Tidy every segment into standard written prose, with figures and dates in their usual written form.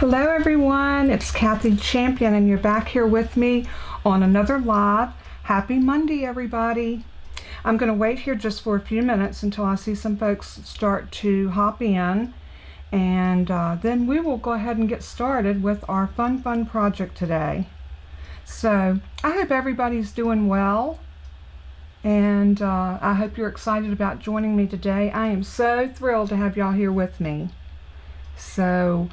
Hello everyone, it's Kathy Champion and you're back here with me on another live. Happy Monday everybody. I'm going to wait here just for a few minutes until I see some folks start to hop in, and then we will go ahead and get started with our fun project today. So I hope everybody's doing well, and I hope you're excited about joining me today. I am so thrilled to have y'all here with me. So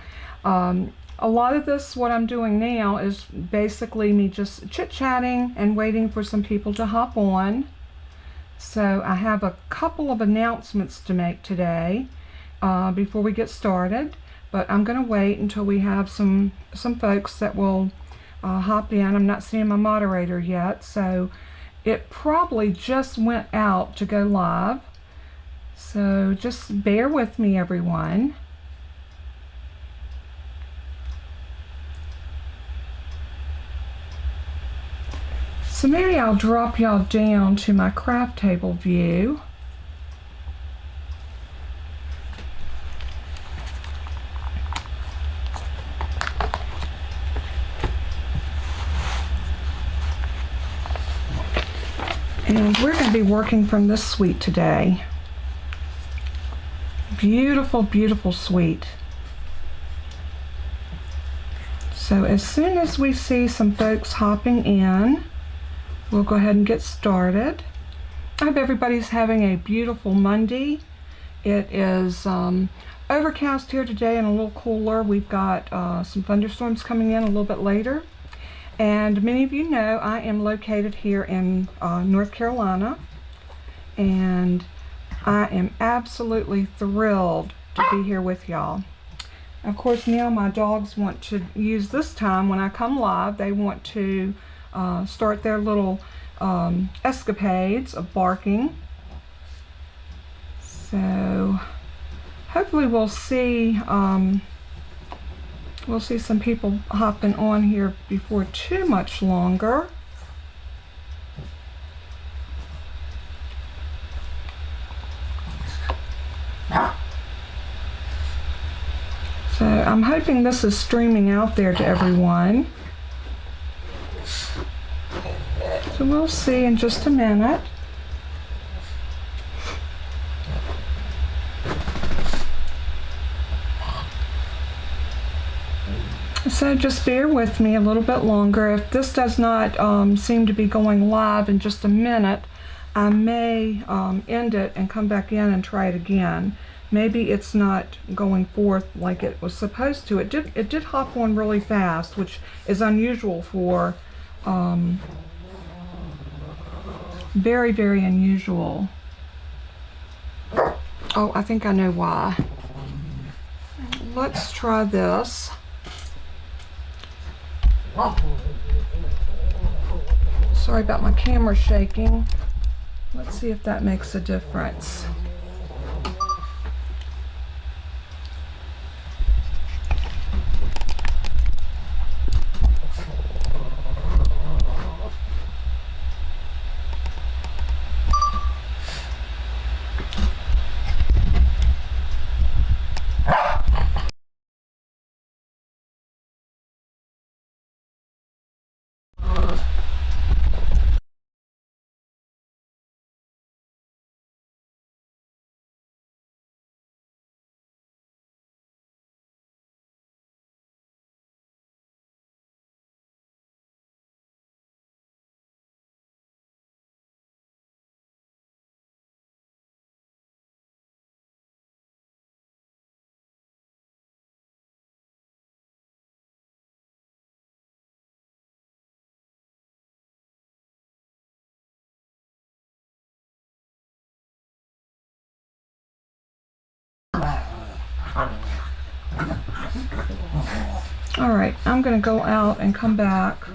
a lot of this, what I'm doing now, is basically me just chit-chatting and waiting for some people to hop on. So I have a couple of announcements to make today before we get started, but I'm going to wait until we have some folks that will hop in. I'm not seeing my moderator yet, so it probably just went out to go live. So just bear with me everyone. So maybe I'll drop y'all down to my craft table view. And we're going to be working from this suite today. Beautiful, beautiful suite. So as soon as we see some folks hopping in, we'll go ahead and get started. I hope everybody's having a beautiful Monday. It is overcast here today and a little cooler. We've got some thunderstorms coming in a little bit later. And many of you know I am located here in North Carolina, and I am absolutely thrilled to be here with y'all. Of course, now my dogs want to use this time when I come live. They want to start their little escapades of barking. So hopefully we'll see some people hopping on here before too much longer. So I'm hoping this is streaming out there to everyone. So we'll see in just a minute. So just bear with me a little bit longer. If this does not seem to be going live in just a minute, I may end it and come back in and try it again. Maybe it's not going forth like it was supposed to. It did hop on really fast, which is unusual for very, very unusual. Oh, I think I know why. Let's try this. Sorry about my camera shaking. Let's see if that makes a difference. All right, I'm going to go out and come back.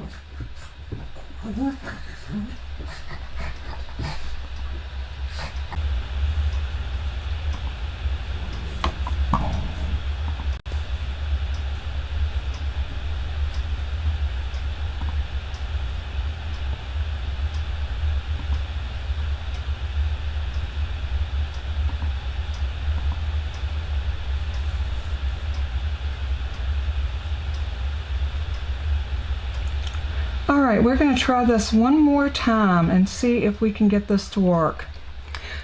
right, we're going to try this one more time and see if we can get this to work.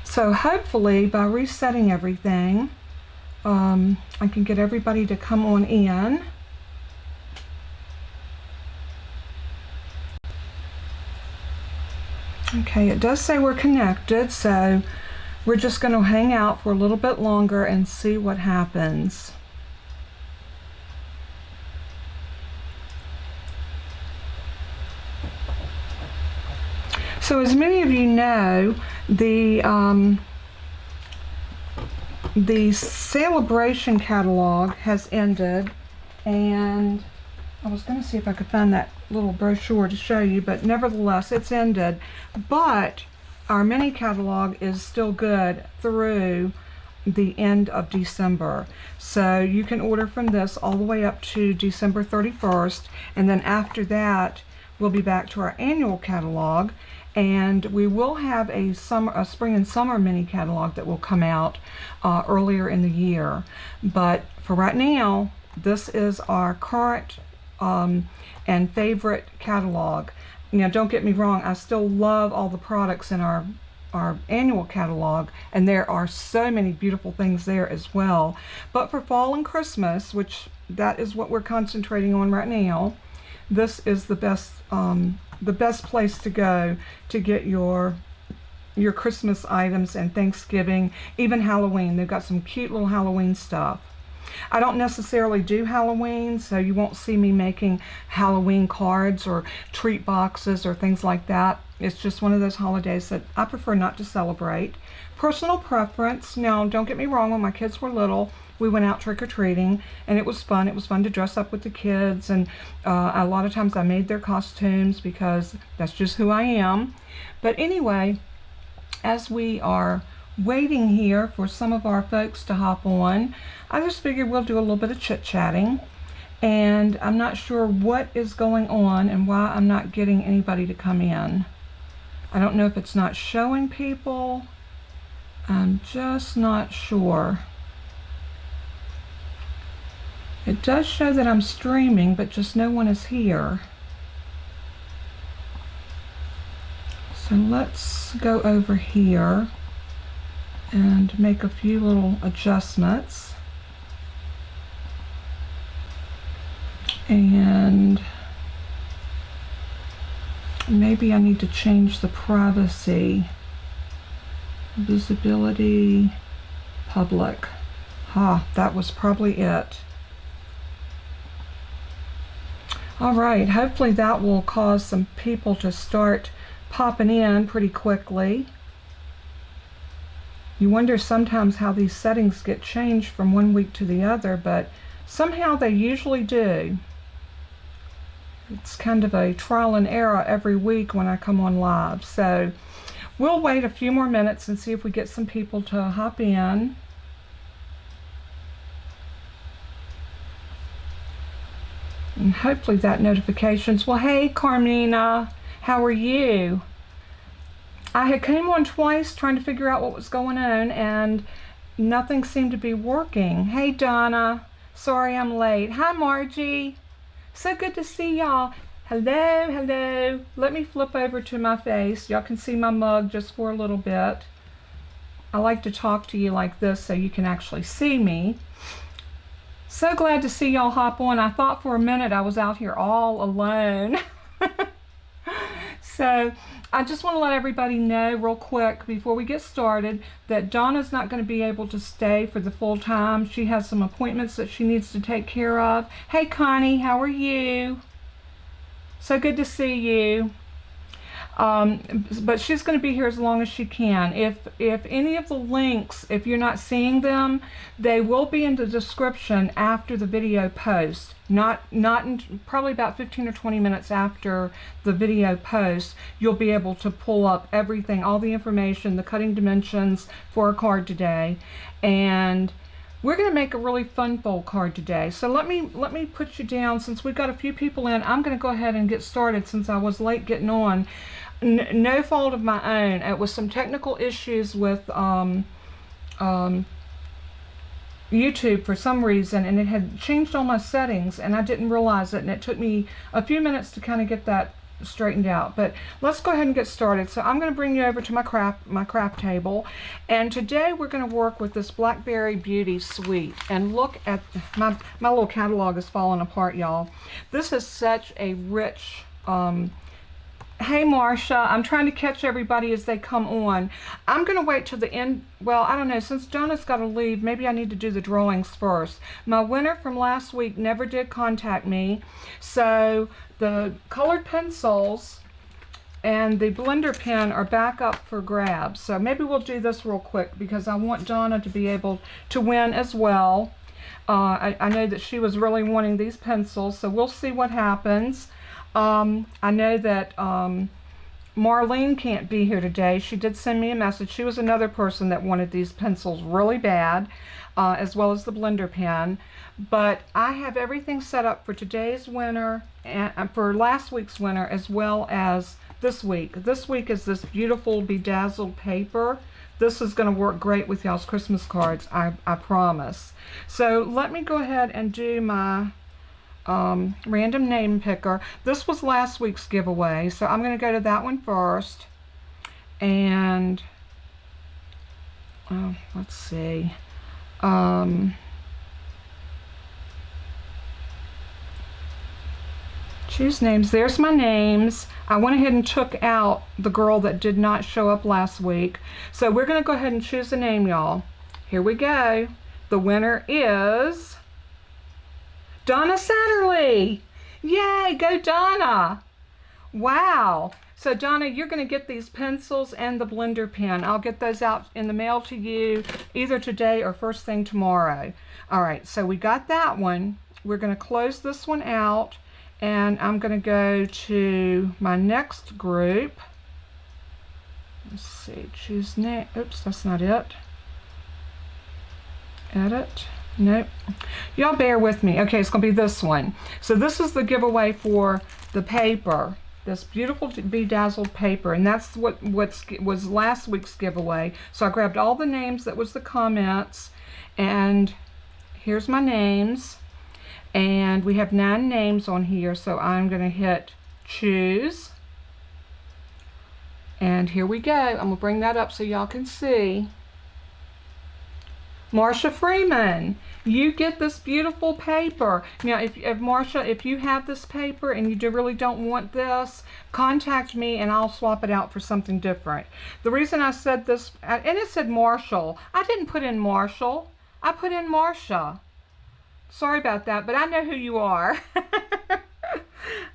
So hopefully by resetting everything, I can get everybody to come on in. Okay, it does say we're connected, so we're just going to hang out for a little bit longer and see what happens. So as many of you know, the Celebration catalog has ended, and I was going to see if I could find that little brochure to show you, but nevertheless it's ended. But our mini catalog is still good through the end of December. So you can order from this all the way up to December 31st, and then after that we'll be back to our annual catalog, and we will have a spring and summer mini catalog that will come out earlier in the year. But for right now, this is our current and favorite catalog. Now don't get me wrong, I still love all the products in our annual catalog, and there are so many beautiful things there as well. But for fall and Christmas, which that is what we're concentrating on right now, this is the best place to go to get your Christmas items and Thanksgiving, even Halloween. They've got some cute little Halloween stuff. I don't necessarily do Halloween, so you won't see me making Halloween cards or treat boxes or things like that. It's just one of those holidays that I prefer not to celebrate. Personal preference. Now, don't get me wrong, when my kids were little, we went out trick-or-treating, and it was fun. It was fun to dress up with the kids, and a lot of times I made their costumes because that's just who I am. But anyway, as we are waiting here for some of our folks to hop on, I just figured we'll do a little bit of chit-chatting, and I'm not sure what is going on and why I'm not getting anybody to come in. I don't know if it's not showing people. I'm just not sure. It does show that I'm streaming, but just no one is here. So let's go over here and make a few little adjustments. And maybe I need to change the privacy, visibility, public. That was probably it. All right, hopefully that will cause some people to start popping in pretty quickly. You wonder sometimes how these settings get changed from one week to the other, but somehow they usually do. It's kind of a trial and error every week when I come on live. So we'll wait a few more minutes and see if we get some people to hop in. And hopefully that notifications. Well, hey Carmina, how are you? I had came on twice trying to figure out what was going on, and nothing seemed to be working. Hey Donna, sorry I'm late. Hi Margie, so good to see y'all. Hello, hello. Let me flip over to my face. Y'all can see my mug just for a little bit. I like to talk to you like this so you can actually see me. So glad to see y'all hop on. I thought for a minute I was out here all alone. So I just want to let everybody know real quick before we get started that Donna's not going to be able to stay for the full time. She has some appointments that she needs to take care of. Hey Connie, how are you? So good to see you. But she's going to be here as long as she can. If any of the links, if you're not seeing them, they will be in the description after the video post. Probably about 15 or 20 minutes after the video post, you'll be able to pull up everything, all the information, the cutting dimensions for a card today. And we're going to make a really fun fold card today. So let me put you down. Since we've got a few people in, I'm going to go ahead and get started since I was late getting on. No fault of my own. It was some technical issues with YouTube for some reason, and it had changed all my settings, and I didn't realize it, and it took me a few minutes to kind of get that straightened out. But let's go ahead and get started. So I'm going to bring you over to my craft table, and today we're going to work with this Blackberry Beauty Suite. And look at my little catalog is falling apart, y'all. This is such a rich hey Marsha, I'm trying to catch everybody as they come on. I'm going to wait till the end. Well, I don't know, since Donna's got to leave, maybe I need to do the drawings first. My winner from last week never did contact me, so the colored pencils and the blender pen are back up for grabs. So maybe we'll do this real quick because I want Donna to be able to win as well. I know that she was really wanting these pencils, so we'll see what happens. I know that Marlene can't be here today. She did send me a message. She was another person that wanted these pencils really bad, as well as the blender pen. But I have everything set up for today's winner and for last week's winner, as well as this week. This week is this beautiful bedazzled paper. This is going to work great with y'all's Christmas cards, I promise. So let me go ahead and do my random name picker. This was last week's giveaway, so I'm going to go to that one first. And let's see. Choose names. There's my names. I went ahead and took out the girl that did not show up last week. So we're going to go ahead and choose a name, y'all. Here we go. The winner is Donna Satterley. Yay, go Donna. Wow. So Donna, you're going to get these pencils and the blender pen. I'll get those out in the mail to you either today or first thing tomorrow. All right, so we got that one. We're going to close this one out, and I'm going to go to my next group. Let's see, choose name. Oops, that's not it. Edit. Nope. Y'all bear with me. Okay, it's going to be this one. So this is the giveaway for the paper, this beautiful bedazzled paper, and that's what was last week's giveaway. So I grabbed all the names that was the comments, and here's my names, and we have 9 names on here. So I'm going to hit choose, and here we go. I'm going to bring that up so y'all can see. Marsha Freeman, you get this beautiful paper. Now, if Marsha, if you have this paper and you really don't want this, contact me and I'll swap it out for something different. The reason I said this, and it said Marshall. I didn't put in Marshall. I put in Marsha. Sorry about that, but I know who you are.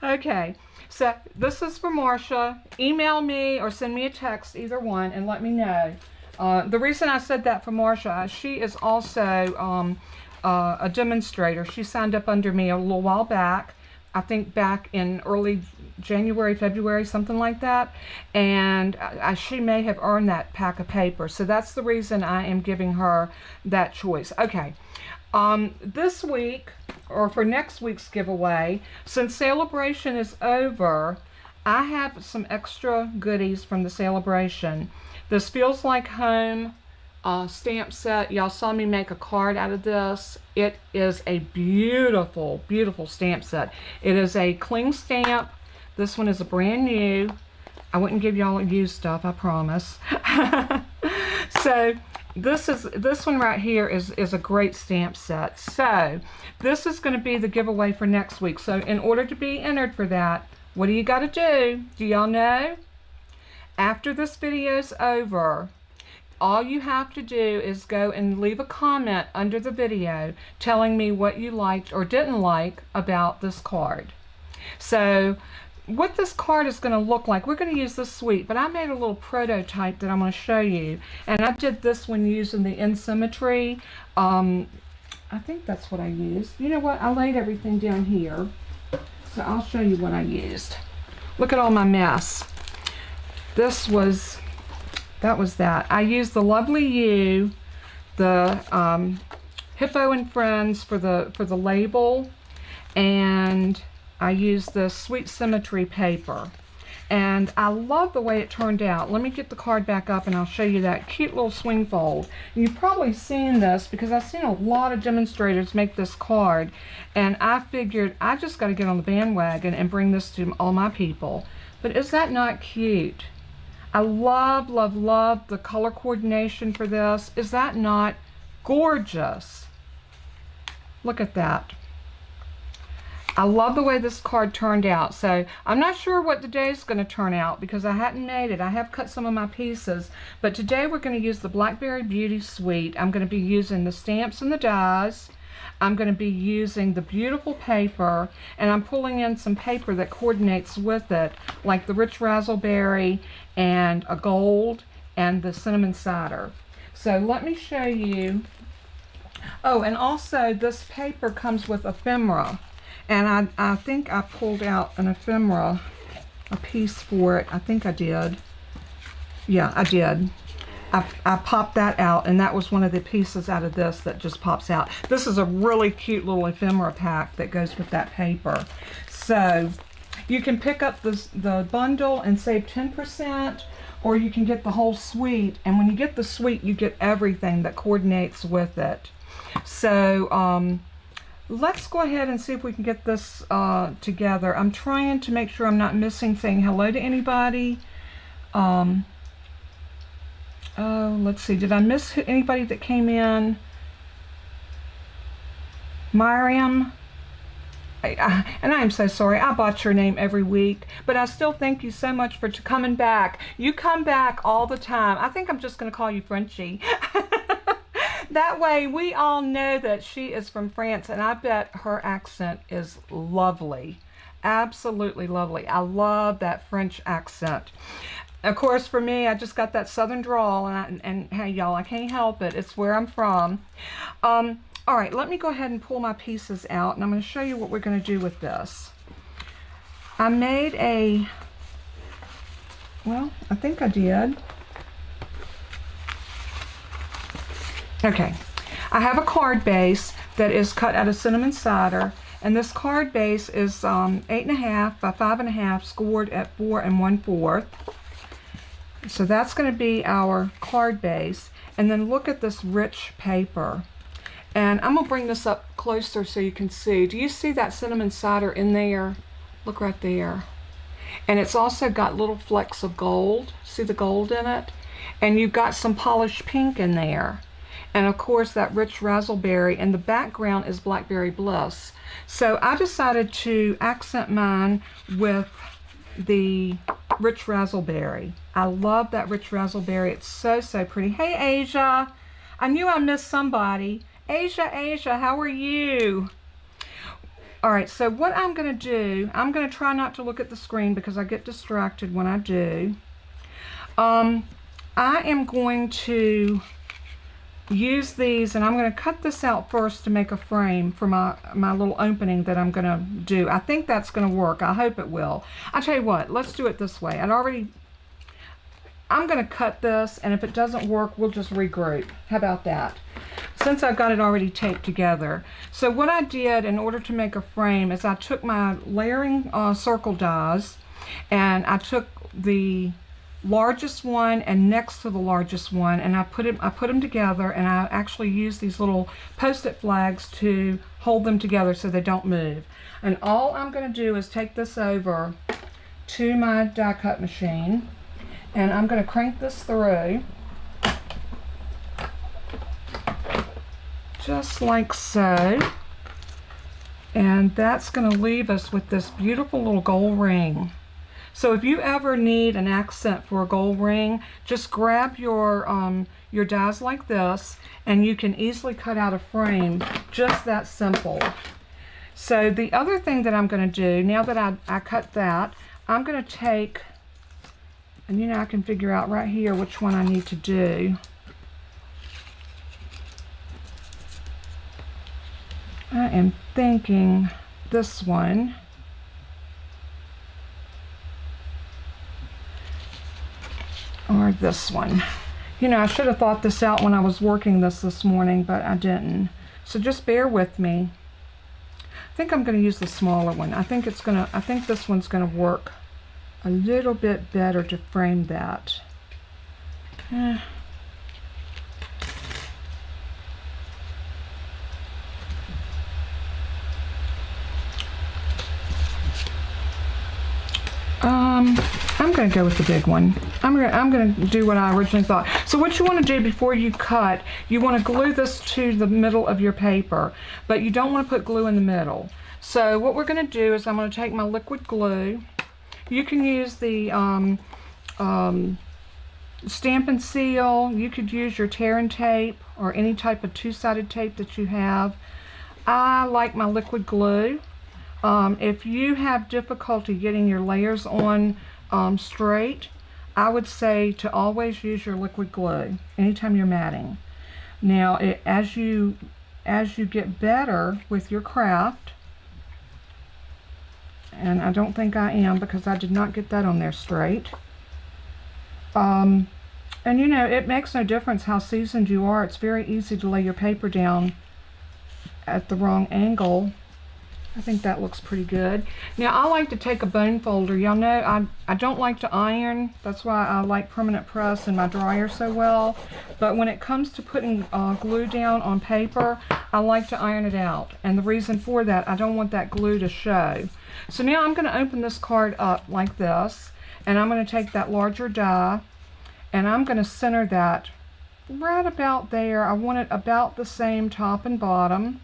Okay, so this is for Marsha. Email me or send me a text, either one, and let me know. The reason I said that for Marsha, she is also a demonstrator. She signed up under me a little while back, I think back in early January, February, something like that, and she may have earned that pack of paper. So that's the reason I am giving her that choice. Okay, this week, or for next week's giveaway, since celebration is over, I have some extra goodies from the celebration. This Feels Like Home stamp set. Y'all saw me make a card out of this. It is a beautiful, beautiful stamp set. It is a cling stamp. This one is a brand new. I wouldn't give y'all used stuff, I promise. So this one right here is a great stamp set. So this is going to be the giveaway for next week. So in order to be entered for that, what do you got to do? Do y'all know? After this video is over, all you have to do is go and leave a comment under the video telling me what you liked or didn't like about this card. So what this card is going to look like, we're going to use this suite, but I made a little prototype that I'm going to show you, and I did this one using the In Symmetry. I think that's what I used. You know what, I laid everything down here, so I'll show you what I used. Look at all my mess. That was that. I used the Lovely You, the Hippo and Friends for the label, and I used the Sweet Symmetry paper. And I love the way it turned out. Let me get the card back up and I'll show you that cute little swing fold. And you've probably seen this because I've seen a lot of demonstrators make this card, and I figured I just got to get on the bandwagon and bring this to all my people. But is that not cute? I love, love, love the color coordination for this. Is that not gorgeous? Look at that. I love the way this card turned out. So I'm not sure what today's going to turn out because I hadn't made it. I have cut some of my pieces, but today we're going to use the Blackberry Beauty Suite. I'm going to be using the stamps and the dies. I'm going to be using the beautiful paper, and I'm pulling in some paper that coordinates with it, like the rich razzleberry and a gold and the cinnamon cider. So let me show you. Oh, and also this paper comes with ephemera. And I think I pulled out an ephemera, a piece for it. I think I did. Yeah, I did. I popped that out, and that was one of the pieces out of this that just pops out. This is a really cute little ephemera pack that goes with that paper. So you can pick up the bundle and save 10%, or you can get the whole suite. And when you get the suite, you get everything that coordinates with it. So let's go ahead and see if we can get this together. I'm trying to make sure I'm not missing saying hello to anybody. Oh, let's see. Did I miss anybody that came in? Miriam? And I am so sorry. I botch your name every week. But I still thank you so much for coming back. You come back all the time. I think I'm just going to call you Frenchie. That way we all know that she is from France, and I bet her accent is lovely. Absolutely lovely. I love that French accent. Of course, for me, I just got that southern drawl, and hey, y'all, I can't help it. It's where I'm from. All right, let me go ahead and pull my pieces out, and I'm going to show you what we're going to do with this. I made a, well, I think I did. Okay, I have a card base that is cut out of cinnamon cider, and this card base is 8.5 by 5.5, scored at 4 1/4. So that's going to be our card base. And then look at this rich paper. And I'm going to bring this up closer so you can see. Do you see that cinnamon cider in there? Look right there. And it's also got little flecks of gold. See the gold in it? And you've got some polished pink in there. And of course that rich razzleberry, and the background is Blackberry Bliss. So I decided to accent mine with the rich razzleberry. I love that rich razzleberry. It's so, so pretty. Hey, Asia. I knew I missed somebody. Asia, how are you? All right, so what I'm going to do, I'm going to try not to look at the screen because I get distracted when I do. I am going to use these, and I'm going to cut this out first to make a frame for my little opening that I'm going to do. I think that's going to work. I hope it will. I'll tell you what, let's do it this way. I'm going to cut this, and if it doesn't work, we'll just regroup. How about that? Since I've got it already taped together. So what I did in order to make a frame is I took my layering circle dies, and I took the largest one and next to the largest one, and I put them together, and I actually use these little post-it flags to hold them together so they don't move. And all I'm going to do is take this over to my die cut machine, and I'm going to crank this through just like so, and that's going to leave us with this beautiful little gold ring. So if you ever need an accent for a gold ring, just grab your dies like this, and you can easily cut out a frame. Just that simple. So the other thing that I'm going to do, now that I cut that, I'm going to take, and you know, I can figure out right here which one I need to do. I am thinking this one. Or this one. You know, I should have thought this out when I was working this morning, but I didn't. So just bear with me. I think I'm going to use the smaller one. I think this one's going to work a little bit better to frame that. I'm going to go with the big one. I'm going to do what I originally thought. So what you want to do before you cut, you want to glue this to the middle of your paper, but you don't want to put glue in the middle. So what we're going to do is I'm going to take my liquid glue. You can use the Stampin' Seal. You could use your tear and tape or any type of two-sided tape that you have. I like my liquid glue. If you have difficulty getting your layers on straight, I would say to always use your liquid glue anytime you're matting. Now, as you get better with your craft, and I don't think I am because I did not get that on there straight. And you know, it makes no difference how seasoned you are. It's very easy to lay your paper down at the wrong angle. I think that looks pretty good. Now I like to take a bone folder. Y'all know I don't like to iron. That's why I like permanent press and my dryer so well. But when it comes to putting glue down on paper, I like to iron it out. And the reason for that, I don't want that glue to show. So now I'm going to open this card up like this, and I'm going to take that larger die, and I'm going to center that right about there. I want it about the same top and bottom.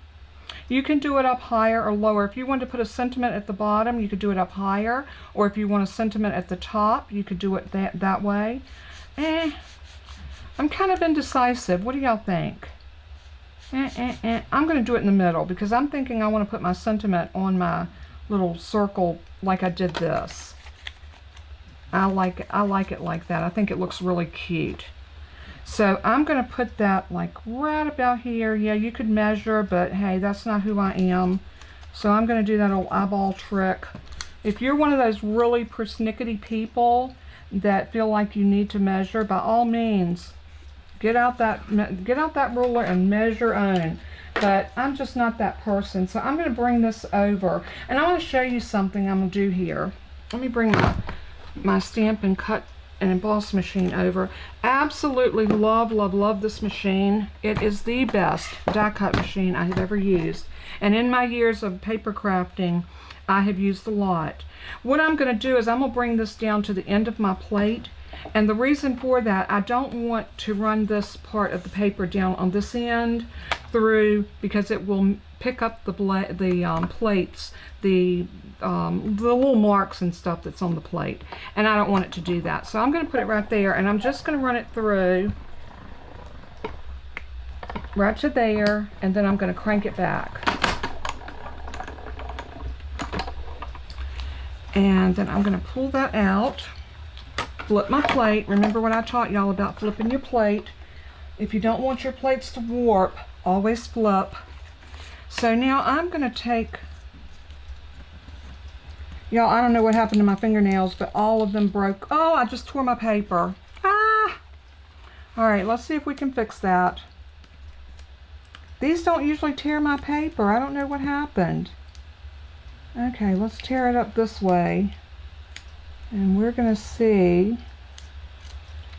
You can do it up higher or lower. If you want to put a sentiment at the bottom, you could do it up higher, or if you want a sentiment at the top, you could do it that way. I'm kind of indecisive. What do y'all think? I'm going to do it in the middle because I'm thinking I want to put my sentiment on my little circle like I did this. I like it like that. I think it looks really cute. So I'm going to put that like right about here. Yeah, you could measure, but hey, that's not who I am. So I'm going to do that old eyeball trick. If you're one of those really persnickety people that feel like you need to measure, by all means, get out that ruler and measure on. But I'm just not that person. So I'm going to bring this over, and I want to show you something I'm going to do here. Let me bring my Stampin' Cut and Emboss machine over. Absolutely love this machine. It is the best die cut machine I have ever used. And in my years of paper crafting, I have used a lot. What I'm going to do is I'm going to bring this down to the end of my plate. And the reason for that, I don't want to run this part of the paper down on this end through, because it will pick up the plates, the little marks and stuff that's on the plate, and I don't want it to do that. So I'm going to put it right there, and I'm just going to run it through right to there, and then I'm going to crank it back. And then I'm going to pull that out, flip my plate. Remember what I taught y'all about flipping your plate. If you don't want your plates to warp, always flip. So now I'm going to take, y'all, I don't know what happened to my fingernails, but all of them broke. Oh, I just tore my paper. Ah! All right, let's see if we can fix that. These don't usually tear my paper. I don't know what happened. Okay, let's tear it up this way. And we're going to see.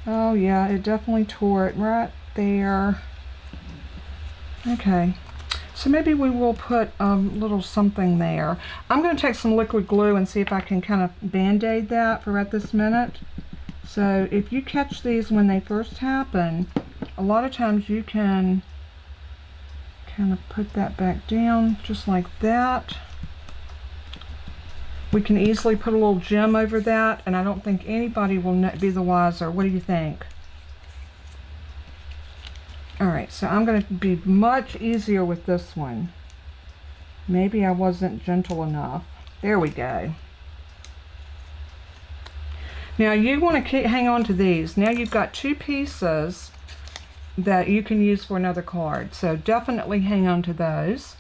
Oh yeah, it definitely tore it right there. Okay, so maybe we will put a little something there. I'm going to take some liquid glue and see if I can kind of band-aid that for right this minute. So if you catch these when they first happen, a lot of times you can kind of put that back down just like that. We can easily put a little gem over that, and I don't think anybody will be the wiser. What do you think? Alright, so I'm going to be much easier with this one. Maybe I wasn't gentle enough. There we go. Now you want to hang on to these. Now you've got two pieces that you can use for another card. So definitely hang on to those.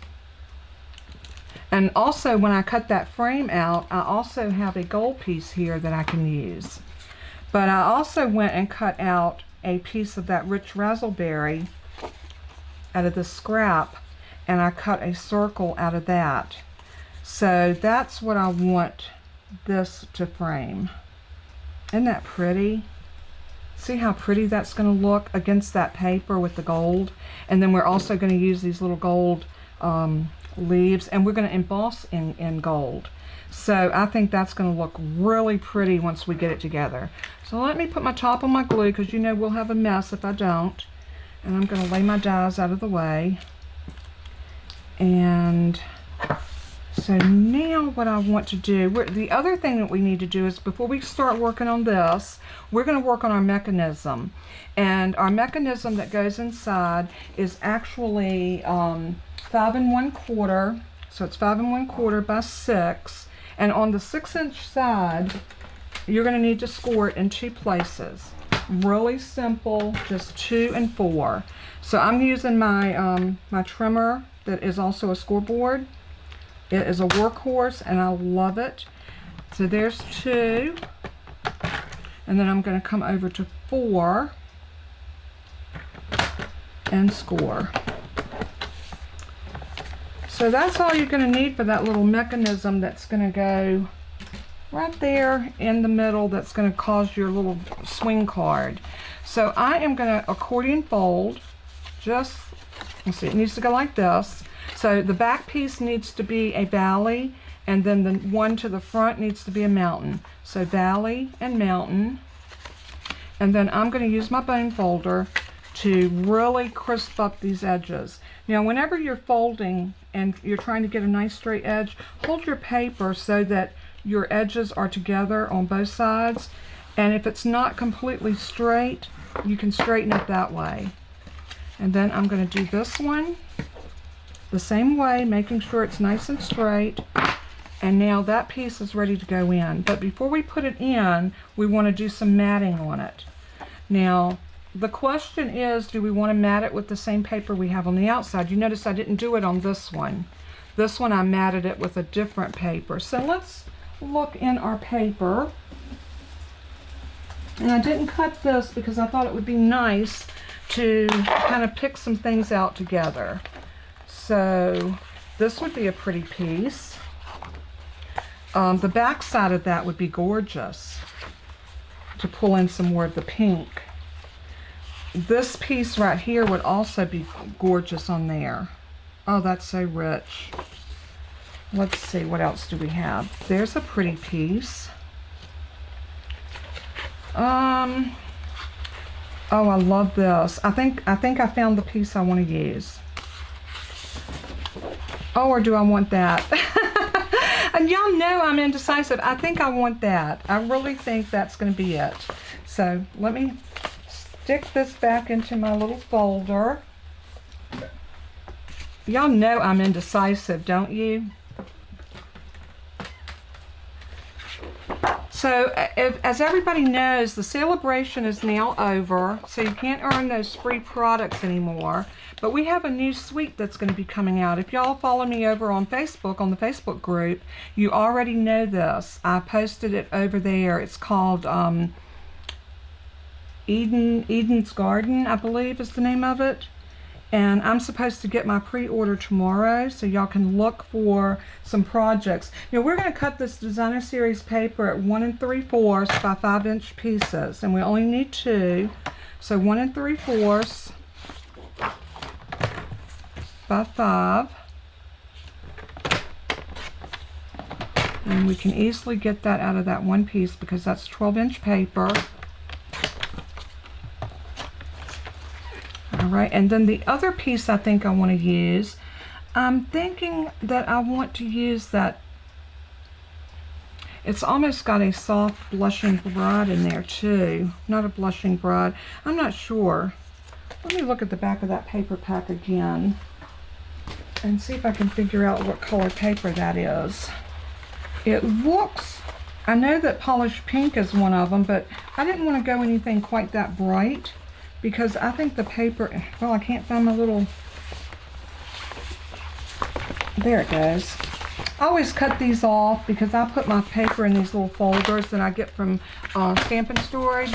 And also when I cut that frame out, I also have a gold piece here that I can use. But I also went and cut out a piece of that rich razzleberry out of the scrap, and I cut a circle out of that. So that's what I want this to frame. Isn't that pretty? See how pretty that's going to look against that paper with the gold? And then we're also going to use these little gold leaves, and we're going to emboss in gold. So I think that's going to look really pretty once we get it together. So let me put my top on my glue, because you know we'll have a mess if I don't. And I'm going to lay my dies out of the way. And so now what I want to do, the other thing that we need to do is, before we start working on this, we're going to work on our mechanism. And our mechanism that goes inside is actually 5 1/4. So it's 5 1/4 by 6. And on the 6-inch side, you're going to need to score it in 2 places. Really simple, just 2 and 4. So I'm using my my trimmer that is also a scoreboard. It is a workhorse and I love it. So there's 2. And then I'm going to come over to 4 and score. So that's all you're going to need for that little mechanism that's going to go right there in the middle, that's going to cause your little swing card. So I am going to accordion fold. Just, let's see, it needs to go like this. So the back piece needs to be a valley, and then the one to the front needs to be a mountain. So valley and mountain. And then I'm going to use my bone folder to really crisp up these edges. Now whenever you're folding and you're trying to get a nice straight edge, hold your paper so that your edges are together on both sides. And if it's not completely straight, you can straighten it that way. And then I'm going to do this one the same way, making sure it's nice and straight. And now that piece is ready to go in. But before we put it in, we want to do some matting on it. Now, the question is, do we want to mat it with the same paper we have on the outside? You notice I didn't do it on this one. This one I matted it with a different paper. So let's look in our paper. And I didn't cut this because I thought it would be nice to kind of pick some things out together. So this would be a pretty piece. The back side of that would be gorgeous to pull in some more of the pink. This piece right here would also be gorgeous on there. Oh, that's so rich. Let's see, what else do we have? There's a pretty piece. Oh, I love this. I think I found the piece I want to use. Oh, or do I want that? And y'all know I'm indecisive. I think I want that. I really think that's going to be it. So let me stick this back into my little folder. Y'all know I'm indecisive, don't you? So as everybody knows, the celebration is now over, so you can't earn those free products anymore. But we have a new suite that's going to be coming out. If y'all follow me over on Facebook, on the Facebook group, you already know this. I posted it over there. It's called Eden's Garden, I believe is the name of it. And I'm supposed to get my pre-order tomorrow, so y'all can look for some projects. Now we're going to cut this designer series paper at 1 3/4 by 5-inch pieces, and we only need 2. So 1 3/4 by 5. And we can easily get that out of that one piece because that's 12-inch paper. Alright, and then the other piece I think I want to use, I'm thinking that I want to use that, it's almost got a soft blushing bride in there too. Not a blushing bride, I'm not sure. Let me look at the back of that paper pack again and see if I can figure out what color paper that is. It looks, I know that polished pink is one of them, but I didn't want to go anything quite that bright because I think the paper, well, I can't find my little, there it goes. I always cut these off because I put my paper in these little folders that I get from Stampin' Storage.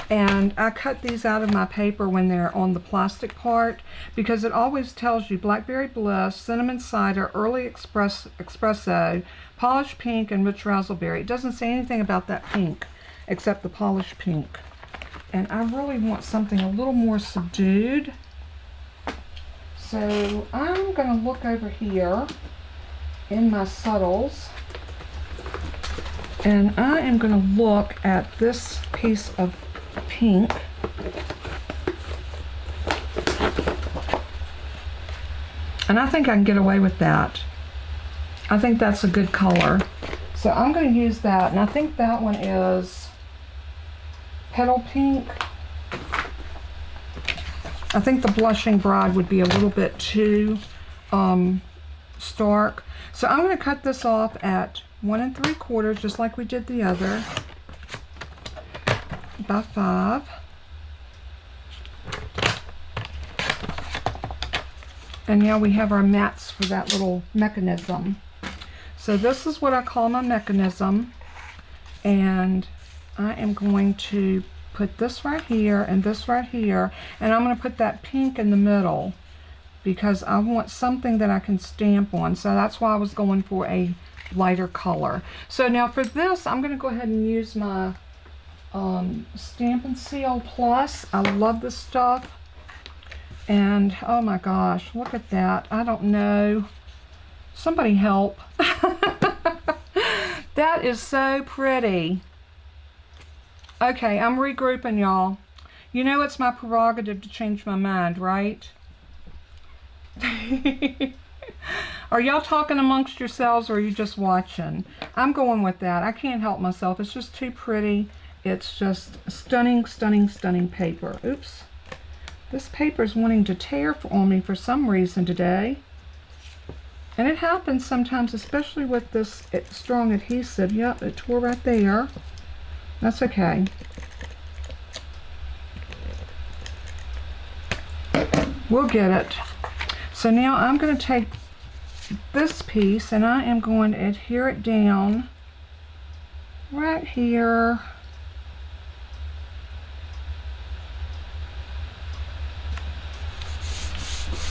And I cut these out of my paper when they're on the plastic part because it always tells you Blackberry Bliss, Cinnamon Cider, Early Espresso, Polished Pink, and Rich Razzleberry. It doesn't say anything about that pink. except the polished pink. And I really want something a little more subdued. So I'm going to look over here in my subtles, and I am going to look at this piece of pink. And I think I can get away with that. I think that's a good color. So I'm going to use that, and I think that one is Petal Pink. I think the Blushing Bride would be a little bit too stark. So I'm going to cut this off at 1 3/4, just like we did the other, by 5. And now we have our mats for that little mechanism. So this is what I call my mechanism, and I am going to put this right here and this right here, and I'm going to put that pink in the middle because I want something that I can stamp on. So that's why I was going for a lighter color. So now for this, I'm going to go ahead and use my Stampin' Seal Plus. I love this stuff. And oh my gosh, look at that. I don't know. Somebody help. That is so pretty. Okay, I'm regrouping, y'all. You know it's my prerogative to change my mind, right? Are y'all talking amongst yourselves, or are you just watching? I'm going with that. I can't help myself. It's just too pretty. It's just stunning, stunning, stunning paper. Oops. This paper is wanting to tear on me for some reason today. And it happens sometimes, especially with this strong adhesive. Yep, it tore right there. That's okay. We'll get it. So now I'm going to take this piece and I am going to adhere it down right here.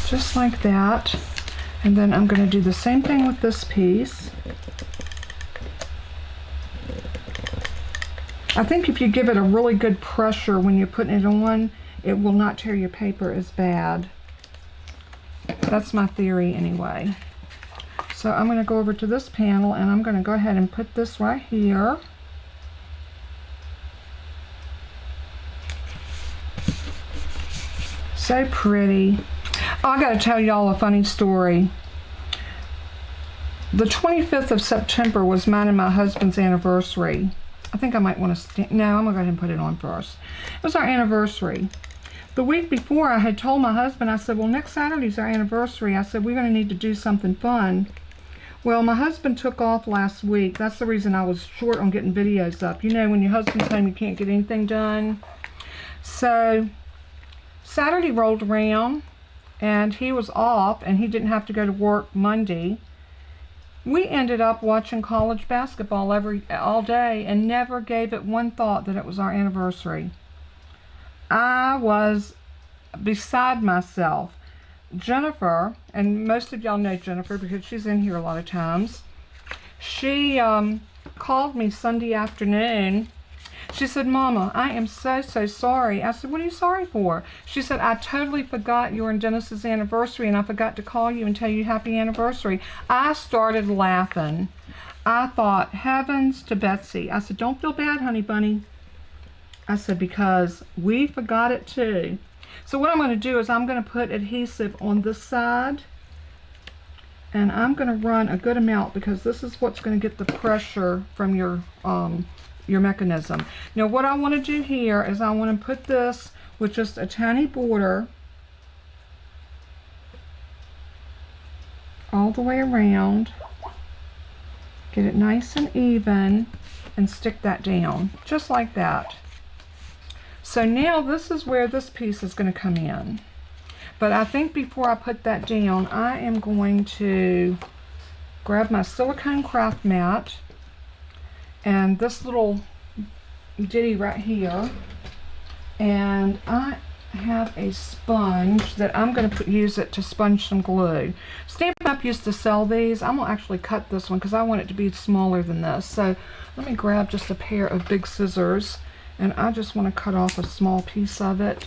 Just like that. And then I'm going to do the same thing with this piece. I think if you give it a really good pressure when you're putting it on, it will not tear your paper as bad. That's my theory anyway. So I'm going to go over to this panel and I'm going to go ahead and put this right here. So pretty. Oh, I got to tell y'all a funny story. The 25th of September was mine and my husband's anniversary. I think I might want to no, I'm going to go ahead and put it on first. It was our anniversary. The week before, I had told my husband, I said, well, next Saturday's our anniversary. I said, we're going to need to do something fun. Well, my husband took off last week. That's the reason I was short on getting videos up. You know, when your husband's home, you can't get anything done. So Saturday rolled around, and he was off, and he didn't have to go to work Monday. We ended up watching college basketball all day and never gave it one thought that it was our anniversary. I was beside myself. Jennifer, and most of y'all know Jennifer because she's in here a lot of times, she called me Sunday afternoon. She said, Mama, I am so sorry. I said, what are you sorry for? She said, I totally forgot you were in Dennis's anniversary and I forgot to call you and tell you happy anniversary. I started laughing. I thought, heavens to Betsy. I said, don't feel bad, honey bunny. I said, because we forgot it too. So what I'm going to do is I'm going to put adhesive on this side. And I'm going to run a good amount because this is what's going to get the pressure from your mechanism. Now what I want to do here is I want to put this with just a tiny border all the way around, get it nice and even, and stick that down just like that. So now this is where this piece is going to come in, but I think before I put that down I am going to grab my silicone craft mat and this little ditty right here, and I I have a sponge that I'm going to use it to sponge some glue. Stampin' Up! Used to sell these. I'm going to actually cut this one because I want it to be smaller than this. So let me grab just a pair of big scissors, and I just want to cut off a small piece of it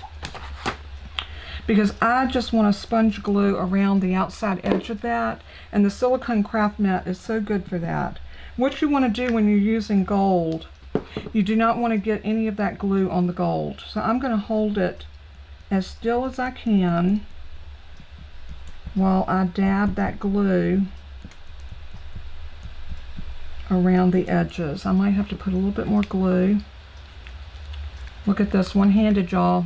because I just want to sponge glue around the outside edge of that, and the silicone craft mat is so good for that. What you want to do when you're using gold, you do not want to get any of that glue on the gold. So I'm going to hold it as still as I can while I dab that glue around the edges. I might have to put a little bit more glue. Look at this, one-handed, y'all.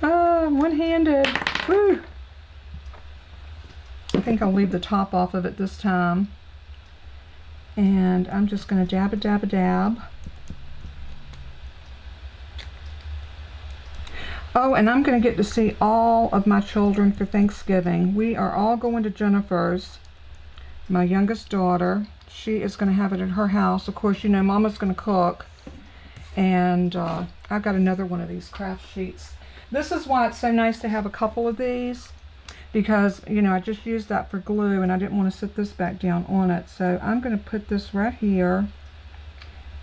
One-handed. Woo! I think I'll leave the top off of it this time. And I'm just going to dab a dab a dab. Oh, and I'm going to get to see all of my children for Thanksgiving. We are all going to Jennifer's, my youngest daughter. She is going to have it at her house. Of course, you know, Mama's going to cook. And I've got another one of these craft sheets. This is why it's so nice to have a couple of these, because, you know, I just used that for glue and I didn't want to sit this back down on it. So I'm going to put this right here,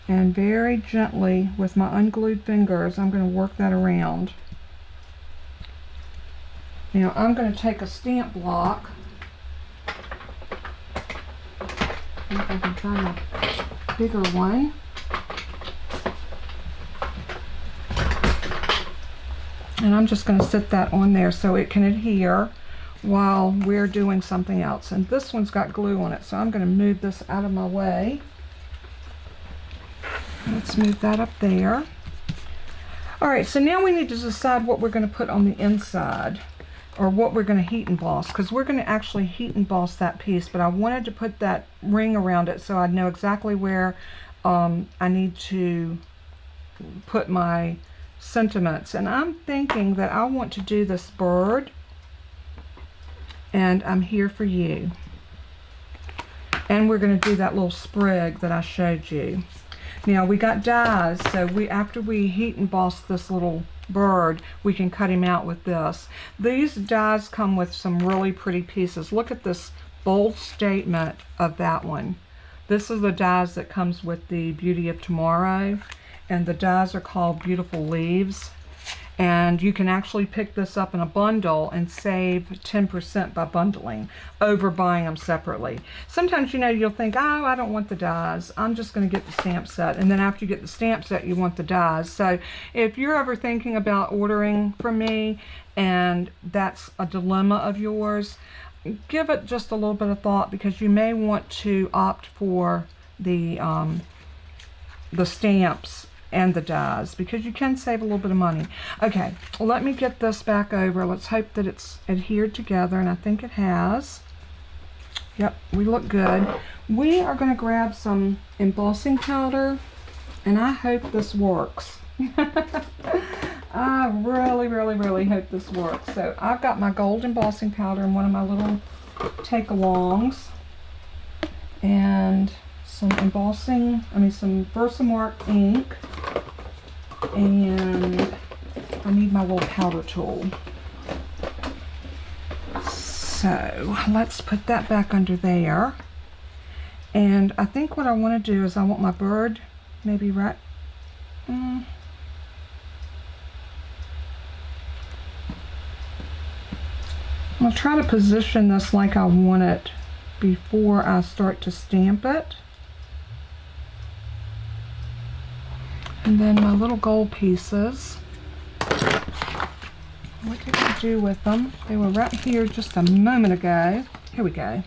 and very gently with my unglued fingers, I'm going to work that around. Now I'm going to take a stamp block. See if I can find a bigger one. And I'm just going to sit that on there so it can adhere while we're doing something else. And this one's got glue on it, so I'm going to move this out of my way. Let's move that up there. Alright, so now we need to decide what we're going to put on the inside, or what we're going to heat emboss, because we're going to actually heat emboss that piece, but I wanted to put that ring around it so I'd know exactly where I need to put my sentiments. And I'm thinking that I want to do this bird, and I'm here for you. And we're going to do that little sprig that I showed you. Now we got dies, so after we heat emboss this little bird, we can cut him out with this. These dies come with some really pretty pieces. Look at this bold statement of that one. This is the dies that comes with the Beauty of Tomorrow, and the dies are called Beautiful Leaves. And you can actually pick this up in a bundle and save 10% by bundling over buying them separately. Sometimes, you know, you'll think, oh, I don't want the dies, I'm just going to get the stamp set. And then after you get the stamp set, you want the dies. So if you're ever thinking about ordering from me and that's a dilemma of yours, give it just a little bit of thought, because you may want to opt for the stamps and the dies, because you can save a little bit of money. Okay, let me get this back over. Let's hope that it's adhered together, and I think it has. Yep, we look good. We are going to grab some embossing powder, and I hope this works. I really, really, really hope this works. So I've got my gold embossing powder in one of my little take-alongs, and some some VersaMark ink, and I need my little powder tool. So let's put that back under there. And I think what I want to do is I want my bird maybe right... I'll try to position this like I want it before I start to stamp it. And then my little gold pieces, what did I do with them? They were right here just a moment ago. Here we go.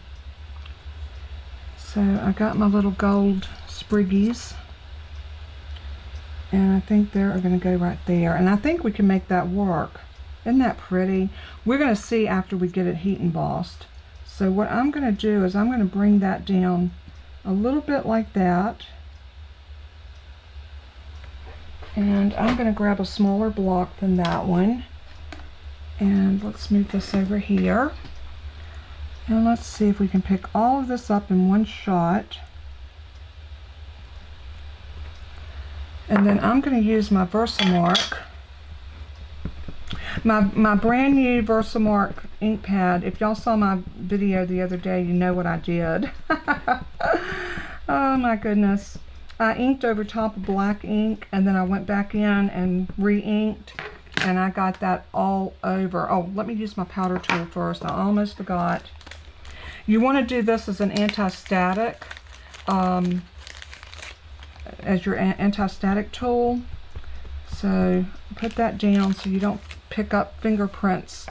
So I got my little gold spriggies, and I think they're going to go right there. And I think we can make that work. Isn't that pretty? We're going to see after we get it heat embossed. So what I'm going to do is I'm going to bring that down a little bit like that. And I'm going to grab a smaller block than that one. And let's move this over here. And let's see if we can pick all of this up in one shot. And then I'm going to use my VersaMark My brand new VersaMark ink pad. If y'all saw my video the other day, you know what I did. Oh my goodness. I inked over top of black ink, and then I went back in and re-inked, and I got that all over. Oh, let me use my powder tool first. I almost forgot. You want to do this as an anti-static, as your anti-static tool. So put that down so you don't pick up fingerprints.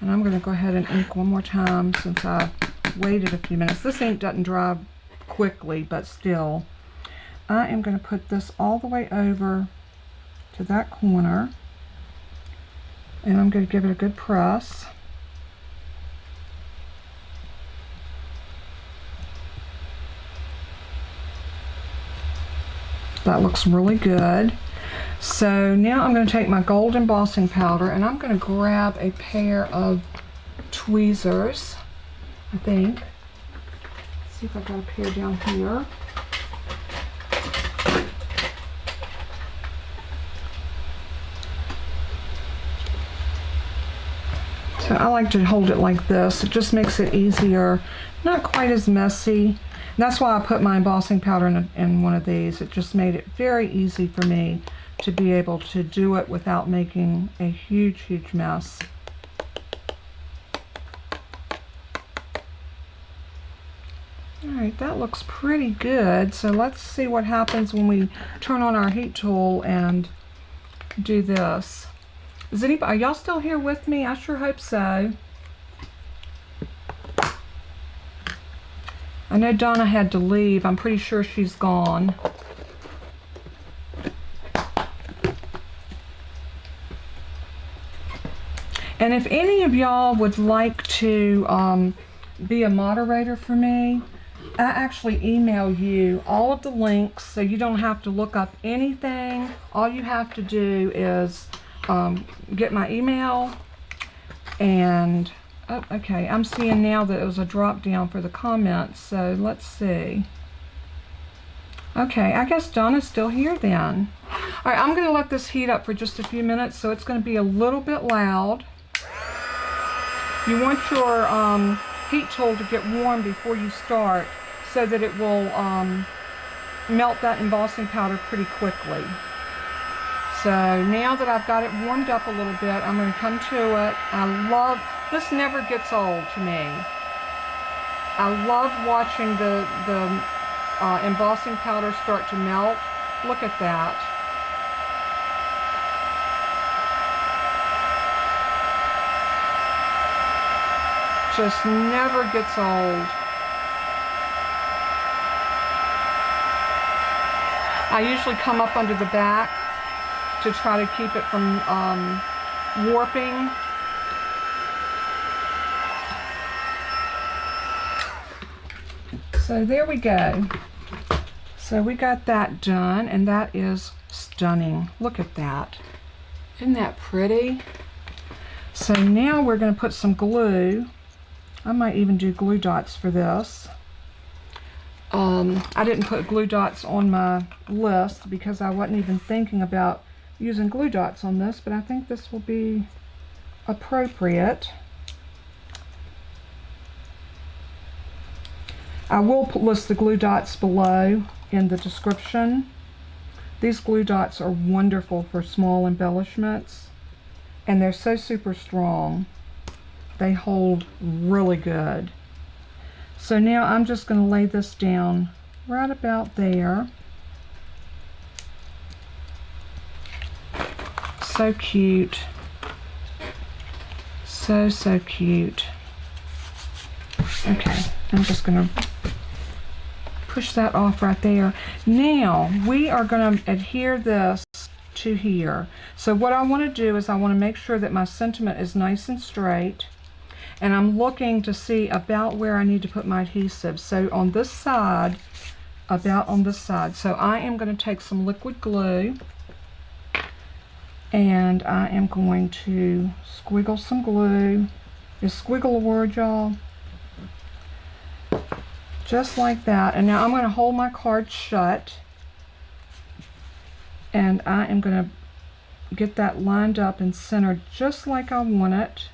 And I'm going to go ahead and ink one more time since I waited a few minutes. This ink doesn't dry quickly, but still. I am going to put this all the way over to that corner. And I'm going to give it a good press. That looks really good. So now I'm going to take my gold embossing powder and I'm going to grab a pair of tweezers, I think. Let's see if I've got a pair down here. So I like to hold it like this. It just makes it easier, not quite as messy. That's why I put my embossing powder in one of these. It just made it very easy for me to be able to do it without making a huge, huge mess. Alright, that looks pretty good. So let's see what happens when we turn on our heat tool and do this. Is anybody, are y'all still here with me? I sure hope so. I know Donna had to leave. I'm pretty sure she's gone. And if any of y'all would like to be a moderator for me, I actually email you all of the links so you don't have to look up anything. All you have to do is get my email and oh, okay, I'm seeing now that it was a drop down for the comments, so let's see. Okay, I guess Donna's still here then. Alright, I'm going to let this heat up for just a few minutes, so it's going to be a little bit loud. You want your heat tool to get warm before you start so that it will melt that embossing powder pretty quickly. So now that I've got it warmed up a little bit, I'm going to come to it. I love, this never gets old to me. I love watching the embossing powder start to melt. Look at that. Just never gets old. I usually come up under the back to try to keep it from warping. So there we go. So we got that done, and that is stunning. Look at that. Isn't that pretty? So now we're going to put some glue. I might even do glue dots for this. I didn't put glue dots on my list because I wasn't even thinking about using glue dots on this, but I think this will be appropriate. I will list the glue dots below in the description. These glue dots are wonderful for small embellishments, and they're so super strong. They hold really good. So now I'm just going to lay this down right about there. So cute. So, so cute. Okay, I'm just going to push that off right there. Now, we are going to adhere this to here. So what I want to do is I want to make sure that my sentiment is nice and straight. And I'm looking to see about where I need to put my adhesive. So on this side, about on this side. So I am going to take some liquid glue and I am going to squiggle some glue. Is squiggle a word, y'all? Just like that. And now I'm going to hold my card shut and I am going to get that lined up and centered just like I want it.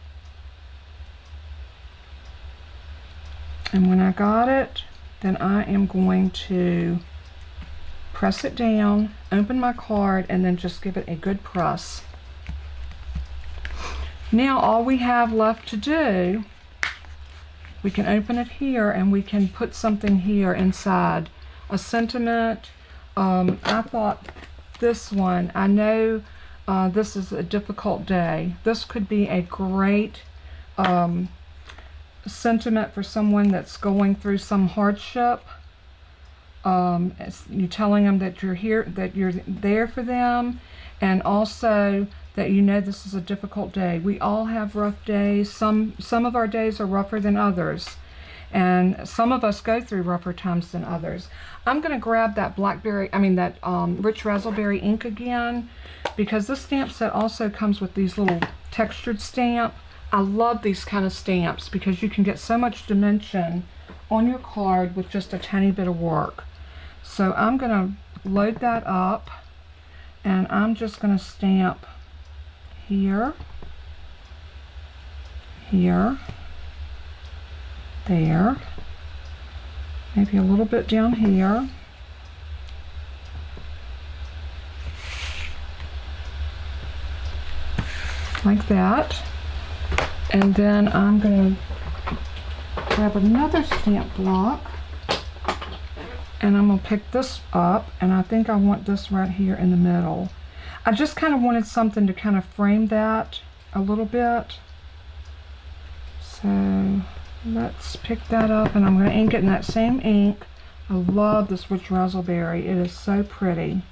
And when I got it, then I am going to press it down, open my card, and then just give it a good press. Now all we have left to do, we can open it here and we can put something here inside. A sentiment. I thought this one, I know this is a difficult day. This could be a great sentiment for someone that's going through some hardship. You're telling them that you're here, that you're there for them, and also that you know this is a difficult day. We all have rough days. Some of our days are rougher than others, and some of us go through rougher times than others. I'm going to grab that Blackberry, that Rich Razzleberry ink again, because this stamp set also comes with these little textured stamp. I love these kind of stamps because you can get so much dimension on your card with just a tiny bit of work. So I'm going to load that up, and I'm just going to stamp here, here, there, maybe a little bit down here, like that. And then I'm going to grab another stamp block, and I'm going to pick this up, and I think I want this right here in the middle. I just kind of wanted something to kind of frame that a little bit. So let's pick that up, and I'm going to ink it in that same ink. I love this Rich Razzleberry. It is so pretty.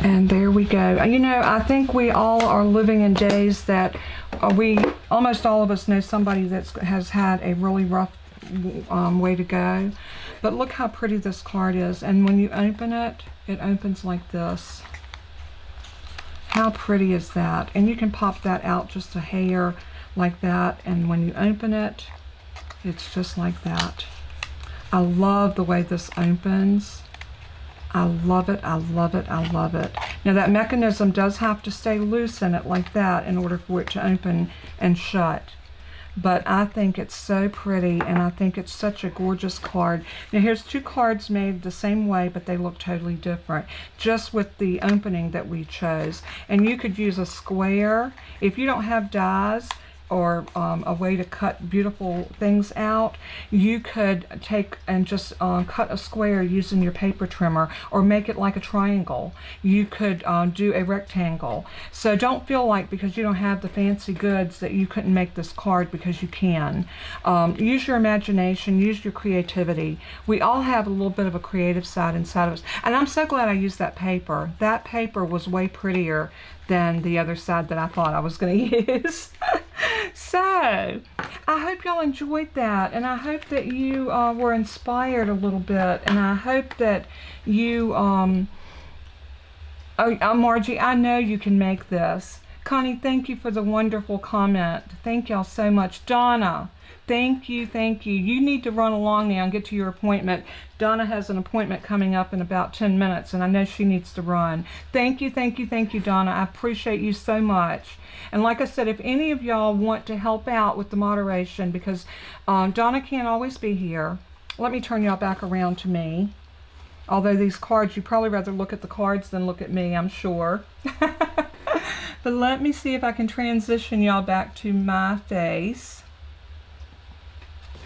And there we go. You know, I think we all are living in days that almost all of us know somebody that has had a really rough way to go. But look how pretty this card is. And when you open it, it opens like this. How pretty is that? And you can pop that out just a hair like that. And when you open it, it's just like that. I love the way this opens. I love it, I love it, I love it. Now that mechanism does have to stay loose in it like that in order for it to open and shut. But I think it's so pretty, and I think it's such a gorgeous card. Now here's two cards made the same way, but they look totally different, just with the opening that we chose. And you could use a square. If you don't have dies, or a way to cut beautiful things out, you could take and just cut a square using your paper trimmer, or make it like a triangle. You could do a rectangle. So don't feel like because you don't have the fancy goods that you couldn't make this card, because you can. Use your imagination, use your creativity. We all have a little bit of a creative side inside of us. And I'm so glad I used that paper. That paper was way prettier than the other side that I thought I was going to use. So, I hope y'all enjoyed that, and I hope that you were inspired a little bit, and I hope that you, Margie, I know you can make this. Connie, thank you for the wonderful comment. Thank y'all so much. Donna, thank you, thank you. You need to run along now and get to your appointment. Donna has an appointment coming up in about 10 minutes, and I know she needs to run. Thank you, thank you, thank you, Donna. I appreciate you so much. And like I said, if any of y'all want to help out with the moderation, because Donna can't always be here. Let me turn y'all back around to me. Although these cards, you'd probably rather look at the cards than look at me, I'm sure. But let me see if I can transition y'all back to my face.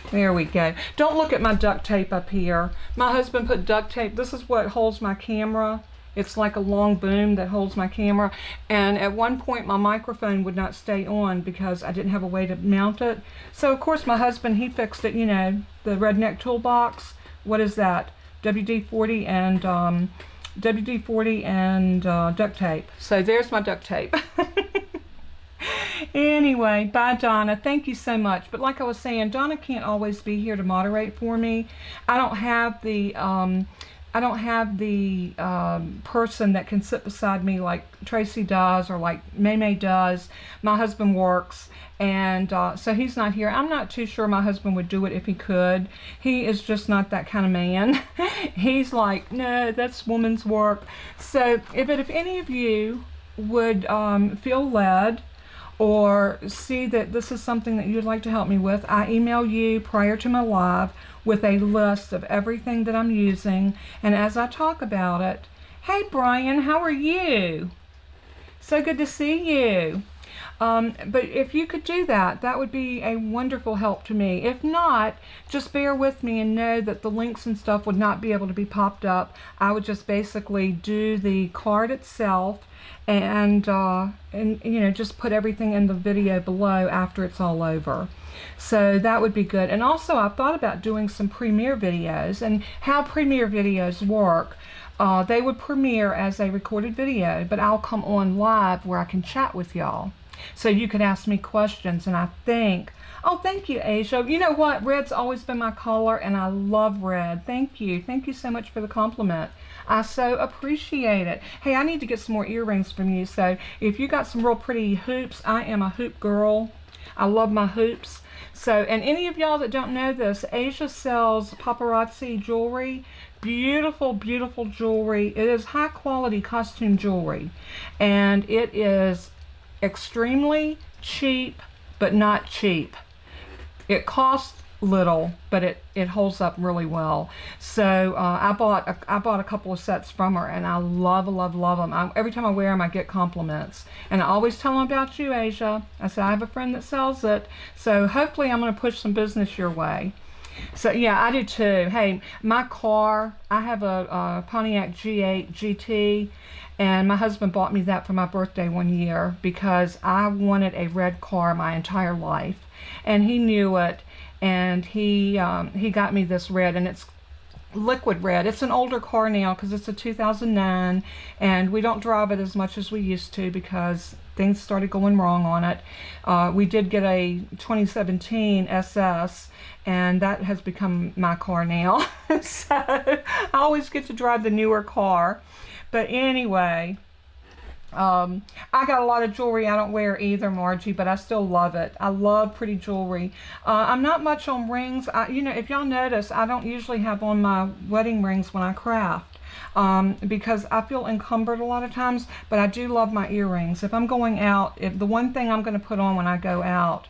There we go. Don't look at my duct tape up here. My husband put duct tape. This is what holds my camera. It's like a long boom that holds my camera. And at one point my microphone would not stay on because I didn't have a way to mount it. So of course my husband, he fixed it, you know, the redneck toolbox. What is that? WD-40 and duct tape. So there's my duct tape. Anyway, bye Donna. Thank you so much. But like I was saying, Donna can't always be here to moderate for me. I don't have the I don't have the person that can sit beside me like Tracy does or like May does. My husband works, and so he's not here. I'm not too sure my husband would do it if he could. He is just not that kind of man. He's like, no, that's woman's work. So if any of you would feel led or see that this is something that you'd like to help me with, I email you prior to my live with a list of everything that I'm using, and as I talk about it, hey Brian, how are you? So good to see you. But if you could do that, that would be a wonderful help to me. If not, just bear with me and know that the links and stuff would not be able to be popped up. I would just basically do the card itself and you know, just put everything in the video below after it's all over. So that would be good. And also I thought about doing some premiere videos, and how premiere videos work. They would premiere as a recorded video, but I'll come on live where I can chat with y'all. So you could ask me questions, and I think, oh, thank you, Asia. You know what? Red's always been my color, and I love red. Thank you. Thank you so much for the compliment. I so appreciate it. Hey, I need to get some more earrings from you. So if you got some real pretty hoops, I am a hoop girl. I love my hoops. So, and any of y'all that don't know this, Asia sells paparazzi jewelry. Beautiful, beautiful jewelry. It is high quality costume jewelry, and it is extremely cheap, but not cheap. It costs little, but it holds up really well. So I bought a couple of sets from her, and I love them. Every time I wear them, I get compliments, and I always tell them about you, Asia. I say I have a friend that sells it, so hopefully I'm going to push some business your way. So yeah, I do too. Hey, my car, I have a Pontiac G8 GT, and my husband bought me that for my birthday one year because I wanted a red car my entire life, and he knew it, and he got me this red, and it's liquid red. It's an older car now because it's a 2009, and we don't drive it as much as we used to because things started going wrong on it. We did get a 2017 SS, and that has become my car now. So I always get to drive the newer car. But anyway, I got a lot of jewelry I don't wear either, Margie, but I still love it. I love pretty jewelry. I'm not much on rings. You know, if y'all notice, I don't usually have on my wedding rings when I craft because I feel encumbered a lot of times, but I do love my earrings. If I'm going out, the one thing I'm going to put on when I go out,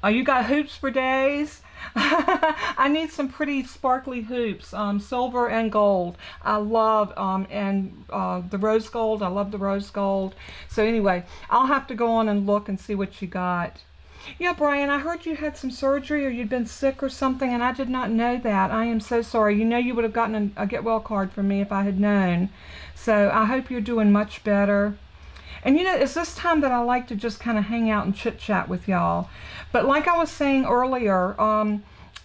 you got hoops for days? I need some pretty sparkly hoops, silver and gold. I love the rose gold. I love the rose gold. So anyway, I'll have to go on and look and see what you got. Yeah, Brian, I heard you had some surgery or you'd been sick or something, and I did not know that. I am so sorry. You know, you would have gotten a get well card from me if I had known. So I hope you're doing much better. And you know, it's this time that I like to just kind of hang out and chit chat with y'all. But like I was saying earlier,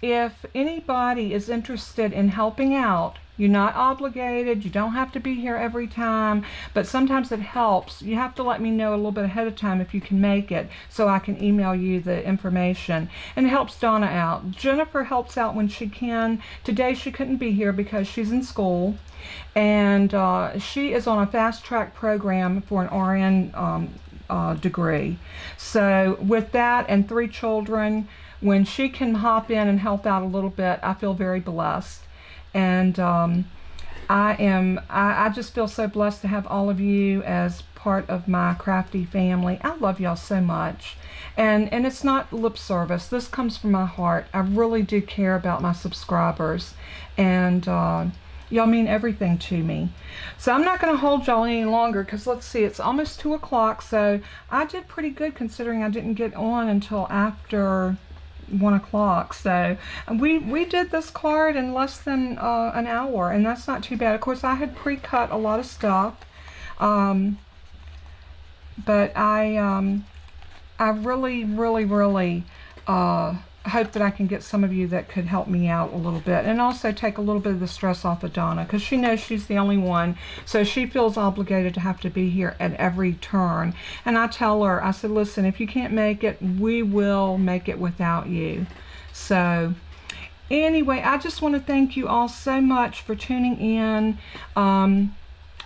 if anybody is interested in helping out, you're not obligated, you don't have to be here every time, but sometimes it helps. You have to let me know a little bit ahead of time if you can make it, so I can email you the information. And it helps Donna out. Jennifer helps out when she can. Today she couldn't be here because she's in school, and she is on a fast track program for an RN degree. So with that and 3 children, when she can hop in and help out a little bit, I feel very blessed. And I just feel so blessed to have all of you as part of my crafty family. I love y'all so much. And it's not lip service. This comes from my heart. I really do care about my subscribers. And y'all mean everything to me. So I'm not going to hold y'all any longer because let's see, it's almost 2 o'clock. So I did pretty good considering I didn't get on until after 1 o'clock. So we did this card in less than an hour, and that's not too bad. Of course, I had pre-cut a lot of stuff, but I really hope that I can get some of you that could help me out a little bit, and also take a little bit of the stress off of Donna, because she knows she's the only one, so she feels obligated to have to be here at every turn. And I tell her, I said, listen, if you can't make it, we will make it without you. So Anyway, I just want to thank you all so much for tuning in. I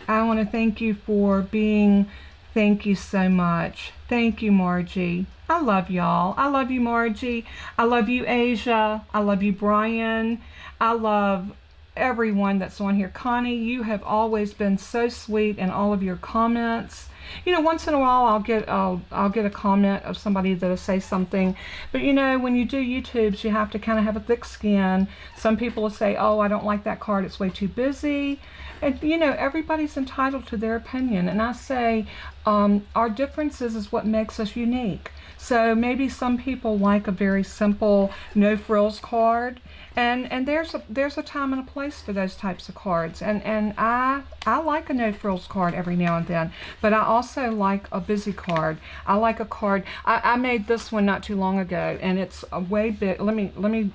want to thank you for being, thank you so much. Thank you, Margie. I love y'all. I love you, Margie. I love you, Asia. I love you, Brian. I love everyone that's on here. Connie, you have always been so sweet in all of your comments. You know, once in a while I'll get a comment of somebody that'll say something, but you know, when you do YouTubes, you have to kind of have a thick skin. Some people will say, oh, I don't like that card, it's way too busy. And you know, everybody's entitled to their opinion, and I say our differences is what makes us unique. So maybe some people like a very simple no frills card, and there's a time and a place for those types of cards, and I like a no frills card every now and then, but I also like a busy card. I like a card. I made this one not too long ago, and it's a way big. Let me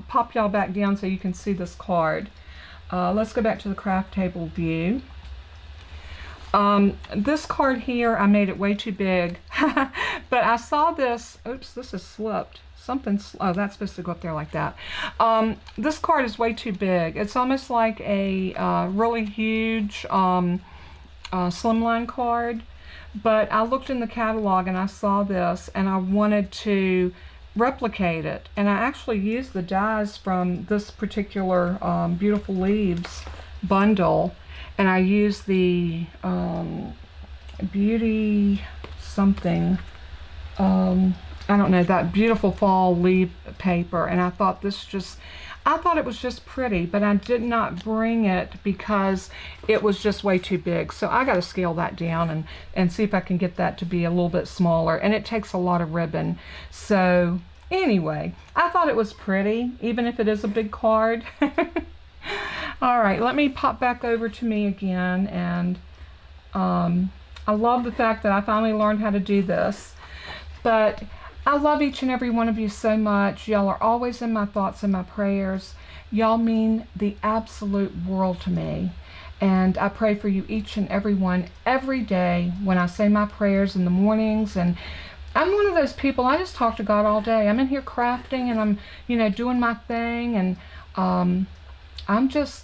pop y'all back down so you can see this card. Let's go back to the craft table view. This card here, I made it way too big, but I saw this. Oops, this is slipped. Oh, that's supposed to go up there like that. This card is way too big. It's almost like a really huge slimline card, but I looked in the catalog and I saw this and I wanted to replicate it, and I actually used the dies from this particular Beautiful Leaves bundle, and I used the Beauty something, I don't know, that Beautiful Fall leaf paper, and I thought it was just pretty, but I did not bring it because it was just way too big. So I got to scale that down and see if I can get that to be a little bit smaller, and it takes a lot of ribbon. So anyway, I thought it was pretty, even if it is a big card. All right, let me pop back over to me again, and I love the fact that I finally learned how to do this, but I love each and every one of you so much. Y'all are always in my thoughts and my prayers. Y'all mean the absolute world to me, and I pray for you each and every one every day when I say my prayers in the mornings. And I'm one of those people, I just talk to God all day. I'm in here crafting, and I'm, you know, doing my thing, and I'm just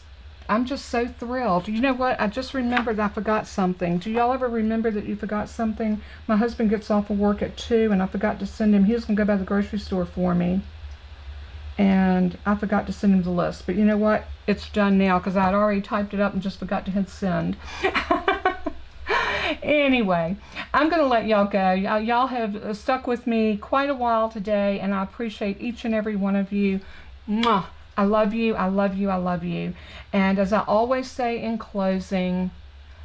so thrilled. You know what? I just remembered I forgot something. Do y'all ever remember that you forgot something? My husband gets off of work at 2, and I forgot to send him. He was going to go by the grocery store for me, and I forgot to send him the list. But you know what? It's done now because I had already typed it up and just forgot to hit send. Anyway, I'm going to let y'all go. Y'all have stuck with me quite a while today, and I appreciate each and every one of you. Mwah! I love you, I love you, I love you. And as I always say in closing,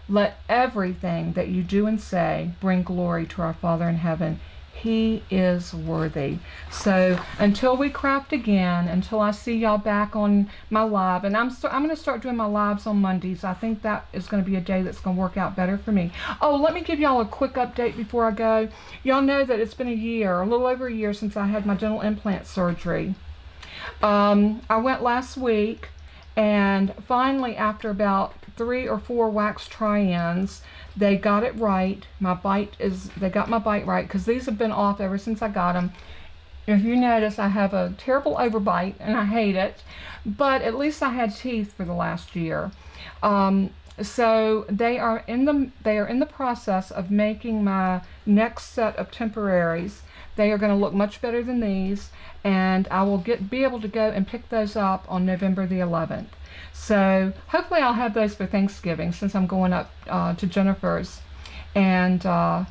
let everything that you do and say bring glory to our Father in heaven. He is worthy. So until we craft again, until I see y'all back on my live, and I'm going to start doing my lives on Mondays. I think that is going to be a day that's going to work out better for me. Oh, let me give y'all a quick update before I go. Y'all know that it's been a little over a year since I had my dental implant surgery. I went last week, and finally, after about 3 or 4 wax try-ins, they got it right. They got my bite right, because these have been off ever since I got them. If you notice, I have a terrible overbite, and I hate it, but at least I had teeth for the last year. So they are in the process of making my next set of temporaries. They are going to look much better than these, and I will be able to go and pick those up on November the 11th. So hopefully I'll have those for Thanksgiving, since I'm going up to Jennifer's, and I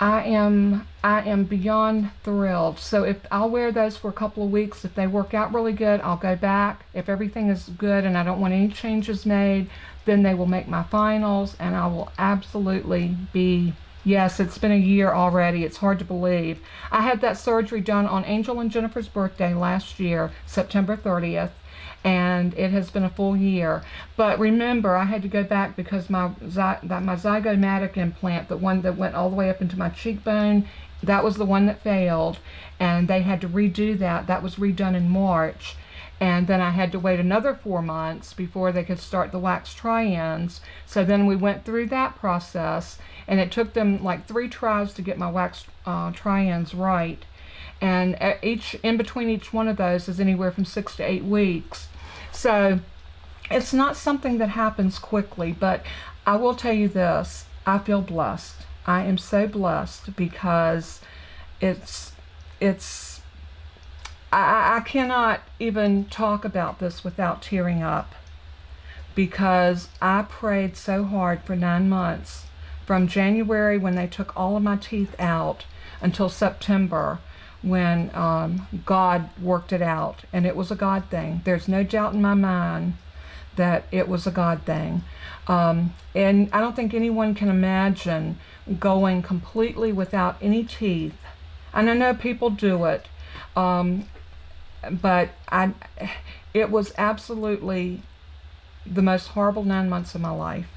am beyond thrilled. So if I'll wear those for a couple of weeks, if they work out really good, I'll go back. If everything is good and I don't want any changes made, then they will make my finals, and I will absolutely be. Yes, it's been a year already. It's hard to believe. I had that surgery done on Angel and Jennifer's birthday last year, September 30th, and it has been a full year. But remember, I had to go back because my zygomatic implant, the one that went all the way up into my cheekbone, that was the one that failed, and they had to redo that. That was redone in March. And then I had to wait another 4 months before they could start the wax try-ins. So then we went through that process, and it took them like 3 tries to get my wax try-ins right. and in between each one of those is anywhere from 6 to 8 weeks. So it's not something that happens quickly, but I will tell you this, I feel blessed. I am so blessed because I cannot even talk about this without tearing up, because I prayed so hard for 9 months, from January when they took all of my teeth out until September, when God worked it out, and it was a God thing. There's no doubt in my mind that it was a God thing. And I don't think anyone can imagine going completely without any teeth. And I know people do it, but it was absolutely the most horrible 9 months of my life.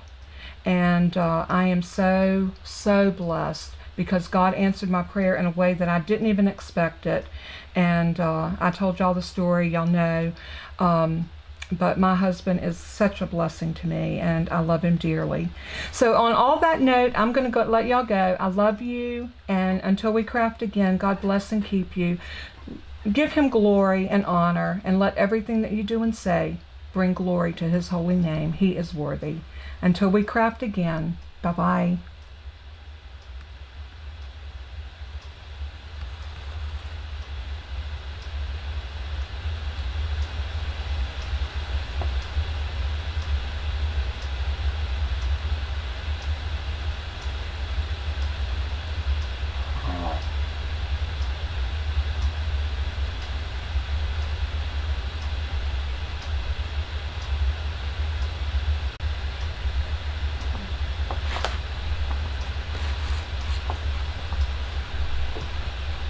And I am so, so blessed, because God answered my prayer in a way that I didn't even expect it. And I told y'all the story, y'all know. But my husband is such a blessing to me, and I love him dearly. So on all that note, I'm going to let y'all go. I love you, and until we craft again, God bless and keep you. Give him glory and honor, and let everything that you do and say bring glory to his holy name. He is worthy. Until we craft again, bye-bye.